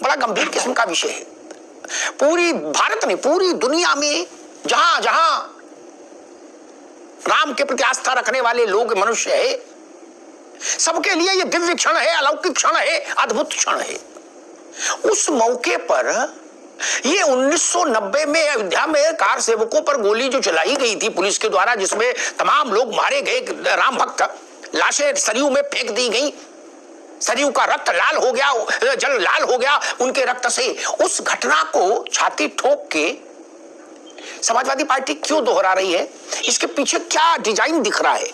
बड़ा गंभीर किस्म का विषय है। पूरी भारत ने, पूरी दुनिया में जहां जहां राम के प्रति आस्था रखने वाले लोग, मनुष्य है, सबके लिए यह दिव्य क्षण है, अलौकिक क्षण है, अद्भुत क्षण है। उस मौके पर ये 1990 में अयोध्या में कार सेवकों पर गोली जो चलाई गई थी पुलिस के द्वारा, जिसमें तमाम लोग मारे गए, राम भक्त, लाशें सरयू में फेंक दी गई, सरयू का रक्त लाल हो गया, जल लाल हो गया उनके रक्त से। उस घटना को छाती ठोक के समाजवादी पार्टी क्यों दोहरा रही है? इसके पीछे क्या डिजाइन दिख रहा है?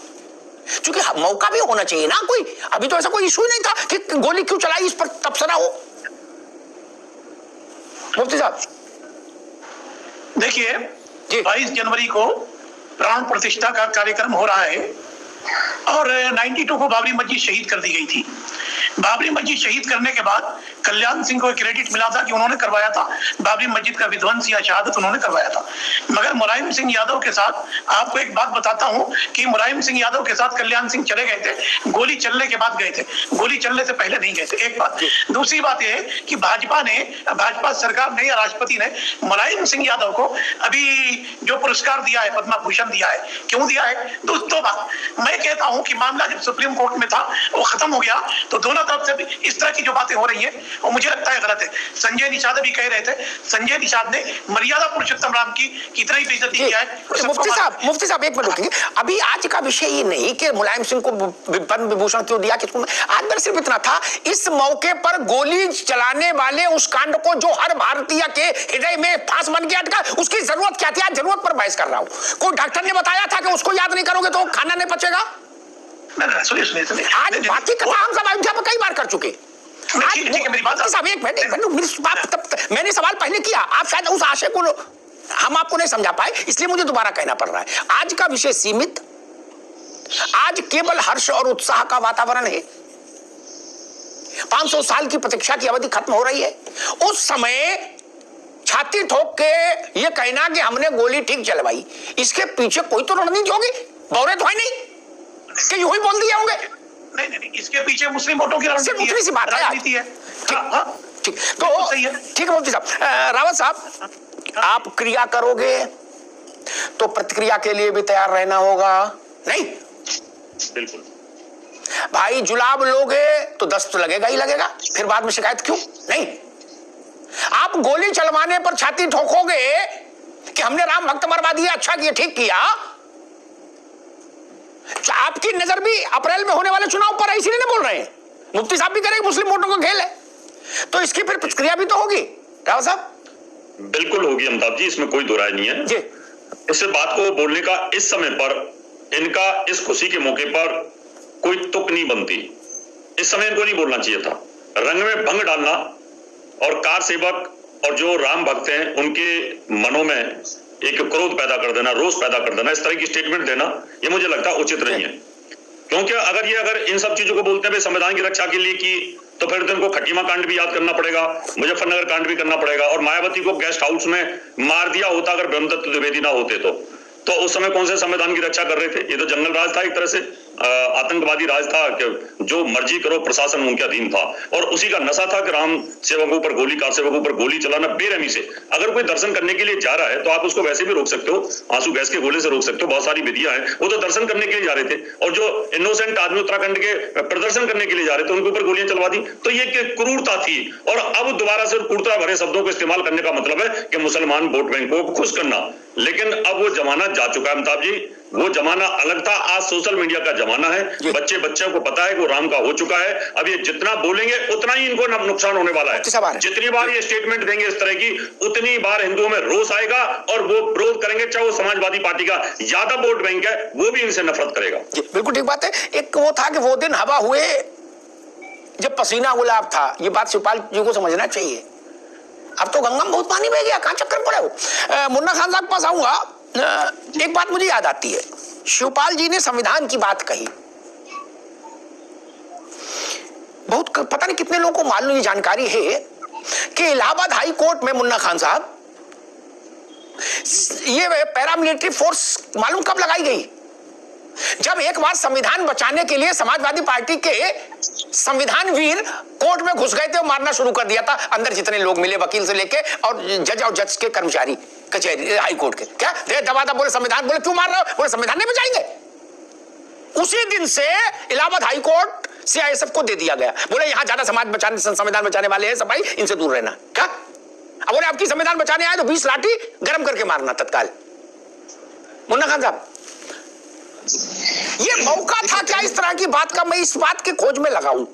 क्योंकि मौका भी होना चाहिए ना कोई। अभी तो ऐसा कोई इशू नहीं था कि गोली क्यों चलाई, इस पर तबसरा हो। मुफ्ती साहब देखिए, 22 जनवरी को प्राण प्रतिष्ठा का कार्यक्रम हो रहा है और 92 को बाबरी मस्जिद शहीद कर दी गई थी। बाबरी मस्जिद शहीद करने के बाद कल्याण सिंह को क्रेडिट मिला था कि उन्होंने करवाया था बाबरी मस्जिद का विध्वंस या शहादत उन्होंने करवाया था। मगर मुलायम सिंह यादव के साथ आपको एक बात बताता हूं कि मुलायम सिंह यादव के साथ कल्याण सिंह चले गए थे, गोली चलने के बाद गए थे, गोली चलने से पहले नहीं गए थे। एक बात। दूसरी बात यह है कि भाजपा सरकार ने या राष्ट्रपति ने मुलायम सिंह यादव को अभी जो पुरस्कार दिया है, पद्म भूषण दिया है, क्यों दिया है? दो बात। मैं कहता हूं कि मामला जब सुप्रीम कोर्ट में था वो खत्म हो गया, तो दोनों तरफ से इस तरह की जो बातें हो रही है वो मुझे लगता है गलत है। संजय निषाद भी कह रहे थे, संजय निषाद ने मर्यादा पुरुषोत्तम राम की कितना ही बेइज्जती किया है। मुफ्ती साहब एक मिनट रुकिए। अभी आज का विषय ये नहीं कि मुलायम सिंह को पद्म विभूषण क्यों दिया, किसको। आज मेरा सिर्फ इतना था, इस मौके पर गोली चलाने वाले उस कांड को जो हर भारतीय के हृदय में फांस बन के अटका, उसकी जरूरत क्या थी? आज जरूरत पर बहस कर रहा हूं। कोई डॉक्टर ने बताया था कि उसको याद नहीं करोगे तो खाना नहीं पचेगा? सुनिए, आज बाकी कथा हम सब अयोध्या पर कई बार कर चुके। मेरी बात साहब एक मिनट, मैंने सवाल पहले किया, आप शायद उस आशय को हम आपको नहीं समझा पाए, इसलिए मुझे दोबारा कहना पड़ रहा है। आज का विषय सीमित, आज केवल हर्ष और उत्साह का वातावरण है। 500 साल की प्रतीक्षा की अवधि खत्म हो रही है। उस समय छाती ठोक के ये कहना कि हमने गोली ठीक चलवाई, इसके पीछे कोई तो रणनीति होगी। बौरे तो है नहीं कि यूं ही बोल दिए होंगे। नहीं, इसके पीछे मुस्लिम वोटों की रणनीति सी बात है। ठीक, तो सही है। ठीक है मुफ्ती साहब। रावत साहब, आप क्रिया करोगे तो प्रतिक्रिया के लिए भी तैयार रहना होगा, नहीं? बिल्कुल भाई, जुलाब लोगे तो दस्त तो लगेगा ही लगेगा, फिर बाद में शिकायत क्यों? नहीं, आप गोली चलवाने पर छाती ठोकोगे कि हमने राम भक्त मरवा दिया, अच्छा किया, ठीक किया। आपकी नजर भी अप्रैल में होने वाले चुनाव पर है, इसीलिए नहीं बोल रहे हैं। मुफ्ती साहब भी करेंगे, मुस्लिम वोटों का खेल है, तो इसकी फिर प्रतिक्रिया भी तो होगी। राव साहब बिल्कुल होगी अमिताभ जी, इसमें कोई दो राय नहीं है जी। इस बात को बोलने का इस समय पर इनका, इस खुशी के मौके पर कोई तुक नहीं बनती। इस समय इनको नहीं बोलना चाहिए था। रंग में भंग डालना और कार सेवक और जो राम भक्त हैं उनके मनों में एक क्रोध पैदा कर देना, रोष पैदा कर देना, इस तरह की स्टेटमेंट देना, ये मुझे लगता है उचित नहीं है। क्योंकि अगर इन सब चीजों को बोलते हैं संविधान की रक्षा के लिए की, तो फिर इनको खटीमा कांड भी याद करना पड़ेगा, मुजफ्फरनगर कांड भी करना पड़ेगा, और मायावती को गेस्ट हाउस में मार दिया होता अगर ब्रह्मदत्त द्विवेदी ना होते तो उस समय कौन से संविधान की रक्षा कर रहे थे? ये तो जंगल राज था, एक तरह से आतंकवादी राज था कि जो मर्जी करो प्रशासन उनके अधीन था, और उसी का नशा था कि राम सेवकों पर गोली, कार सेवकों पर गोली चलाना बेरहमी से। अगर कोई दर्शन करने के लिए जा रहा है तो आप उसको वैसे भी रोक सकते हो, आंसू गैस के गोले से रोक सकते हो, बहुत सारी विधियां हैं। वो तो दर्शन करने के लिए जा रहे थे, और जो इनोसेंट आदमी उत्तराखंड के प्रदर्शन करने के लिए जा रहे थे उनके ऊपर गोलियां चलवा दी। तो ये क्रूरता थी, और अब दोबारा से क्रूरता भरे शब्दों को इस्तेमाल करने का मतलब है कि मुसलमान वोट बैंक को खुश करना। लेकिन अब वो जमाना जा चुका है अमिताभ जी, वो जमाना अलग था। आज सोशल मीडिया का जमाना है, बच्चों को पता है कि वो राम का हो चुका है। अब ये जितना बोलेंगे उतना ही इनको नुकसान होने वाला है। जितनी बार ये स्टेटमेंट देंगे इस तरह की, उतनी बार हिंदुओं में रोष आएगा और वो विरोध करेंगे। चाहे वो समाजवादी पार्टी का ज्यादा वोट बैंक है, वो भी इनसे नफरत करेगा। बिल्कुल ठीक बात है। एक वो था कि वो दिन हवा हुए जब पसीना गुलाब था, ये बात शिवपाल जी को समझना चाहिए। अब तो गंगा में बहुत पानी बह गया, कहां चक्कर पड़े हो। मुन्ना खान साहब के पास आऊंगा। एक बात मुझे याद आती है, शिवपाल जी ने संविधान की बात कही। बहुत पता नहीं कितने लोगों को मालूम, ये जानकारी है कि इलाहाबाद हाई कोर्ट में मुन्ना खान साहब, ये पैरामिलिट्री फोर्स मालूम कब लगाई गई? जब एक बार संविधान बचाने के लिए समाजवादी पार्टी के संविधान वीर कोर्ट में घुस गए थे और मारना शुरू कर दिया था, अंदर जितने लोग मिले वकील से लेके और जज के कर्मचारी कचहरी हाई कोर्ट के, क्या दबा बोले संविधान, बोले क्यों मार रहे हो, बोले संविधान नहीं बचाएंगे। उसी दिन से इलाहाबाद हाई कोर्ट सीआईएसएफ को दे दिया गया, बोले यहां ज्यादा संविधान बचाने वाले हैं, सफाई इनसे दूर रहना। क्या अब बोले आपकी संविधान बचाने आए तो 20 लाठी गर्म करके मारना तत्काल। मुन्ना खान साहब, ये मौका था क्या इस तरह की बात का? मैं इस बात के खोज में लगा हूं।